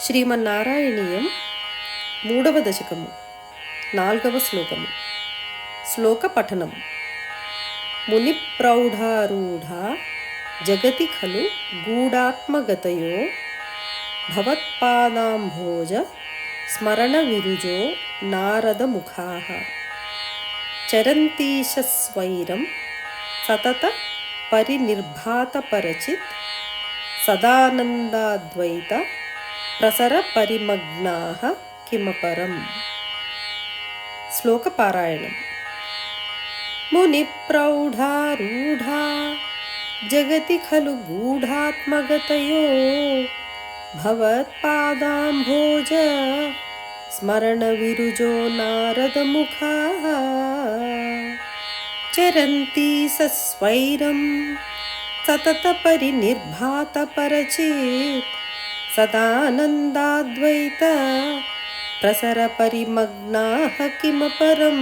శ్రీమన్నారాయణీయం 3వ దశకము 4వ శ్లోకము. శ్లోక పఠనం. మునిప్రౌఢారూఢా జగతి ఖలు గూఢాత్మగతయో భవత్పాదాంభోజ స్మరణ విరుజో నారదముఖాః చరంతీశస్వైరం సతత పరినిర్భాతపరచిత్ సదానందాద్వైత ప్రసర పరిమగ్నాః కిమపరం. శ్లోక పారాయణం. మునిప్రౌఢారూఢా జగతి ఖలు గూఢాత్మగతయో భవత్పాదాంభోజ స్మరణ విరుజో నారదముఖాః చరంతి సస్వైరం సతత పరినిర్భాతపరచిత్ సదానందాద్వైత ప్రసర పరిమగ్నాః కిమపరం.